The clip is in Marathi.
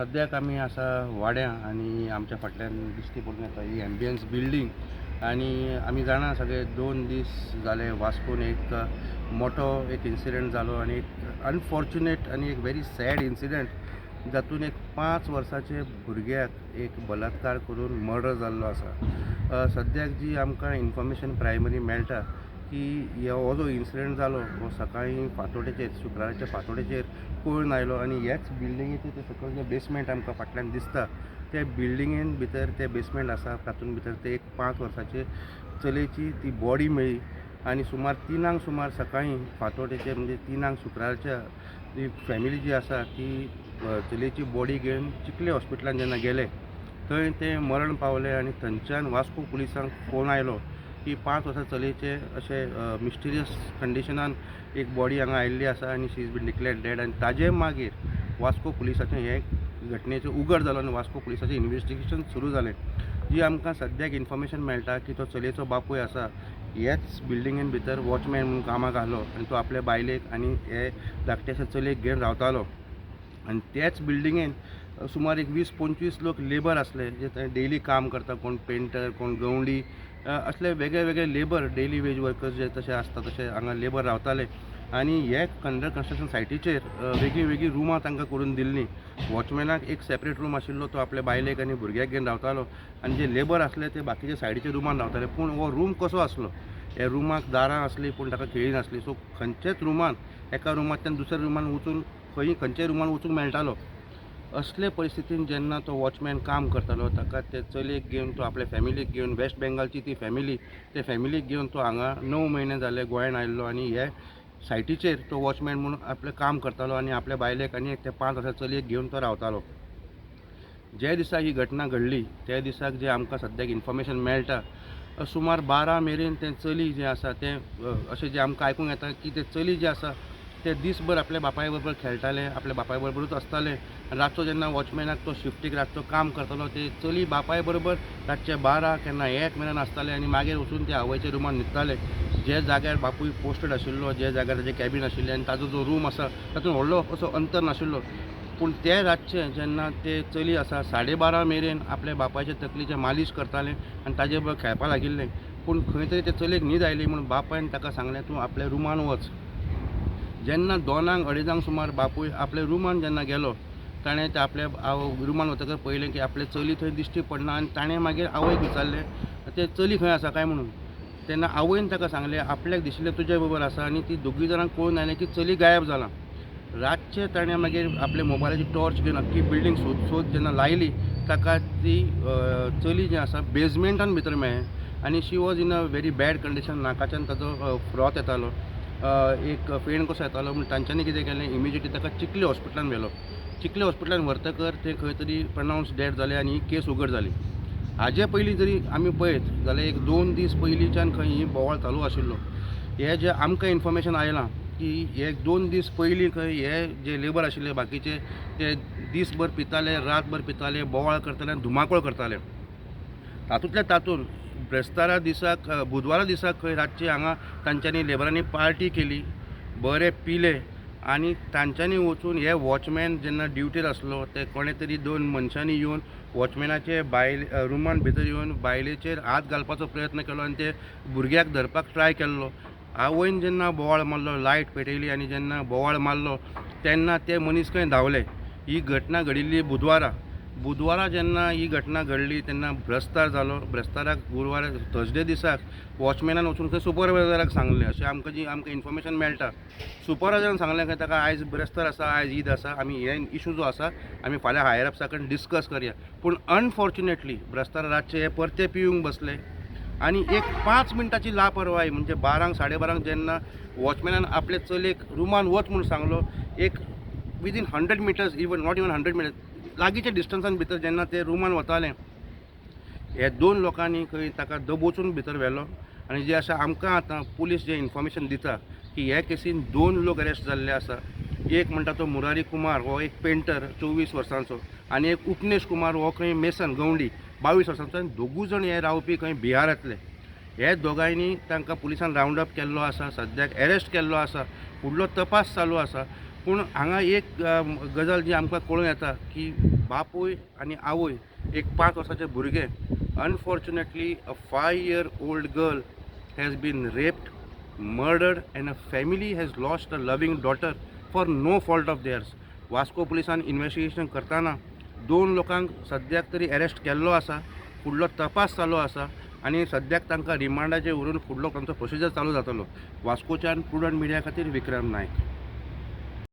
सद्याक आमी आसा वाड्या आनी आमच्या फाटल्यान दिश्टी पडून येता ही एम्बियन्स बिल्डींग आनी आमी जाणा सगळे 2 दीस जाले वास्कोन एक मोठो एक इन्सिडंट जालो आनी एक अनफॉर्च्युनेट आनी एक व्हेरी सॅड इन्सिडंट जातून एक 5 वर्साचे भुरग्याक एक बलात्कार करून मर्डर जाल्लो आसा। सद्याक जी आमकां इन्फॉर्मेशन प्रायमरी मेळटा की हो जो इन्सिडंट जालो हो सकाळीं फांतोडेचेर शुक्राराच्या फांतोडेचेर कळून आयलो आनी ह्याच बिल्डिंगेचे ते सकयल जे बेसमेंट आमकां फाटल्यान दिसता त्या बिल्डिंगेन भितर ते बेसमेंट आसा तातूंत भितर ते एक 5 वर्साचे चलयेची ती बॉडी मेळ्ळी आनी सुमार 3 सुमार सकाळीं फांतोडेचेर म्हणजे 3 शुक्राराच्या ती फॅमिली जी आसा ती चलयेची बॉडी घेवन चिखले हॉस्पिटलांत जेन्ना गेले थंय ते मरण पावले आनी थंयच्यान वास्को पुलिसांक फोन आयलो की 5 वर्सां चलयेचे अशे मिस्टिरियस कंडिशनान एक बॉडी हांगा आयिल्ली आसा आनी शी इज बीन डिक्लेअर्ड डेड आनी ताजे मागीर वास्को पुलिसाचें हे घटनेचें उगड जालो आनी वास्को पुलिसाचें इन्वेस्टिगेशन सुरू जालें। जी आमकां सद्याक इन्फॉर्मेशन मेळटा की तो चलयेचो बापूय आसा ह्याच बिल्डिंगेन भितर वॉचमॅन म्हणून कामाक आसलो आनी तो आपल्या बायलेक आनी हे धाकट्याच्या चलयेक घेवन रावतालो आनी त्याच बिल्डिंगेन सुमार एक 20-25 लोक लेबर आसले जे थंय डेली काम करता, कोण पेंटर, कोण गवंडी, असले वेगळे वेगळे लेबर डेली वेज वर्कर्स जे तशे आसता तशे हांगा लेबर रावताले आनी हे अंडर कन्स्ट्रक्शन सायटीचेर वेगळी वेगळी रुमां तांकां करून दिल्लीं। वॉचमॅनाक एक सेपरेट रूम आशिल्लो, तो आपल्या बायलेक आनी भुरग्याक घेवन रावतालो आनी जे लेबर आसले ते बाकीचे सायडीच्या रुमान रावताले। पूण हो रूम कसो आसलो, हे रुमाक दारां आसलीं पूण ताका खिळी नासली, सो खंयचेच रुमान एका रुमांतल्यान दुसऱ्या रुमान वचून खंयच्याय रुमान वचूंक मेळटालो। असले परिस्थितीन जेन्ना तो वॉचमॅन काम करतालो ताका ते चलयेक घेवन तो आपल्या फॅमिलीक घेवन वेस्ट बेंगालची ती फॅमिली ते फॅमिलीक घेवन तो हांगा 9 म्हयने जाले गोंयान आयिल्लो आनी हे सायटीचेर तो वॉचमॅन म्हणून आपलें काम करतालो आनी आपल्या बायलेक आनी ते 5 वर्सां चलयेक घेवन तो रावतालो। जे दिसा ही घटना घडली त्या दिसाक जे आमकां सद्याक इन्फॉर्मेशन मेळटा सुमार 12 मेरेन तें चली जें आसा तें अशें जें आमकां आयकूंक येता की तें चली जें आसा ते दीसभर आपल्या बापाय बरोबर खेळटाले, आपल्या बापाय बरोबरूच आसताले आनी रातचो जेन्ना वॉचमॅनाक तो शिफ्टीक रातचो काम करतालो ते चली बापाय बरोबर रातचे 12 केन्ना 1 मेरेन आसताले आनी मागीर वचून ते आवयच्या रुमान न्हिदताले। जे जाग्यार बापूय पोस्टेड आशिल्लो, जे जाग्यार ताजें कॅबीन आशिल्लें आनी ताजो जो रूम आसा तातूंत व्हडलो असो अंतर नाशिल्लो, पूण ते रातचे जेन्ना ते चली आसा 12:30 मेरेन आपल्या बापायच्या तकलीचें मालीश करतालें आनी ताजे बरोबर खेळपा लागिल्लें। पूण खंय तरी ते चलयेक न्हीद आयली म्हणून बापायन ताका सांगलें तूं आपल्या रुमान वच। जेन्ना 2-2:30 सुमार बापूय आपल्या रुमान जेन्ना गेलो ताणें ते आपल्या रुमान वतकर पळयलें की आपले चली थंय दिश्टी पडना आनी ताणें मागीर आवयक विचारलें ते चली खंय आसा काय म्हणून। तेन्ना आवयन ताका सांगलें आपल्याक दिशिल्लें तुजे बरोबर आसा आनी ती दोगी जाणांक कळून आयलें की चली गायब जालां। रातचे ताणें मागीर आपले मोबायलाची टॉर्च घेवन अख्खी बिल्डींग सोद जेन्ना लायली ताका ती चली जी आसा बेजमेंटान भितर मेळ्ळें आनी she was in a very bad condition. नाकाच्यान ताजो फ्रॉथ येतालो, एक फेण कसो येतालो म्हूण तांच्यांनी कितें केलें इमिजिएटली ताका चिखले हॉस्पिटलान व्हेलो। चिखले हॉस्पिटलान व्हरतकर ते खंय तरी प्रनावन्स डेड जाले आनी ही केस उगड जाली। हाजे पयलीं जरी आमी पळयत जाल्यार एक 2 दीस पयलींच्यान खंय ही बोवाळ चालू आशिल्लो। हे जे आमकां इन्फॉर्मेशन आयलां की हे 2 दीस पयलीं खंय हे जे लेबर आशिल्ले बाकीचे ते दीसभर पिताले, रातभर पिताले, बोवाळ करताले आनी धुमाकूळ करताले। तातूंतल्या तातूंत ब्रेस्तारा दिसाक बुधवारा दिसाक खंय रातची हांगा तांच्यांनी लेबरांनी पार्टी केली, बरे पिले आनी तांच्यांनी वचून हे वॉचमॅन जेन्ना ड्युटीर आसलो ते कोणे तरी 2 मनशांनी येवन वॉचमॅनाचे रुमान भितर येवन बायलेचेर हात घालपाचो प्रयत्न केलो आनी ते भुरग्याक धरपाक ट्राय केल्लो। आवयन जेन्ना बोवाळ मारलो, लायट पेटयली आनी जेन्ना बोवाळ मारलो तेन्ना ते मनीस खंय धांवले। ही घटना घडिल्ली बुधवारा जेन्ना ही घटना घडली तेन्ना ब्रेस्तार जालो। ब्रेस्ताराक गुरुवार थर्सडे दिसाक वॉचमॅनान वचून खंय सुपरवायझराक सांगलें अशें आमकां इन्फॉर्मेशन मेळटा। सुपरवायझरान सांगलें खंय ताका आयज ब्रेस्तार आसा, आयज ईद आसा, आमी हे इशू जो आसा आमी फाल्यां हायर अप्सा कडेन डिस्कस करया। पूण अनफॉर्च्युनेटली ब्रेस्तार रातचे हे परते पिवंक बसले आनी एक 5 मिनटाची लापरवाही म्हणजे 12-12:30 जेन्ना वॉचमॅनान आपले चलयेक रुमान वच म्हणून सांगलो, एक within 100 metres not even 100 metres लागींच्या डिस्टन्सान भितर जेन्ना ते रुमान वताले हे 2 लोकांनी खंय ताका दबोचून भितर व्हेलो आनी जे आसा आमकां आतां पुलीस जे इन्फॉर्मेशन दिता की हे केसीन 2 लोक अरेस्ट जाल्ले आसा। एक म्हणटा तो मुरारी कुमार हो एक पेंटर 24 वर्सांचो आनी एक उपनेश कुमार हो खंय मेसन गवंडी 22 वर्सांचो आनी दोगूय जाण हे रावपी खंय बिहारांतले। हे दोगांयनी तांकां पुलिसान रावंड अप केल्लो आसा, सद्याक अरेस्ट केल्लो आसा, फुडलो तपास चालू आसा। पूण हांगा एक गजाल जी आमकां कळून येता की बापूय आनी आवय एक 5 वर्साचें भुरगें unfortunately a 5-year old girl has been raped, murdered and a family has lost a loving daughter for no fault of theirs. Vasco पुलिसान इन्व्हेस्टिगेशन करताना 2 लोकांक सद्याक तरी अरेस्ट केल्लो आसा. फुडलो तपास चालू आसा आनी सद्याक तांकां रिमांडाचेर व्हरून फुडलो तांचो प्रोसिजर चालू जातलो. वास्कोच्यान प्रुडंट मिडिया खातीर विक्रम नायक.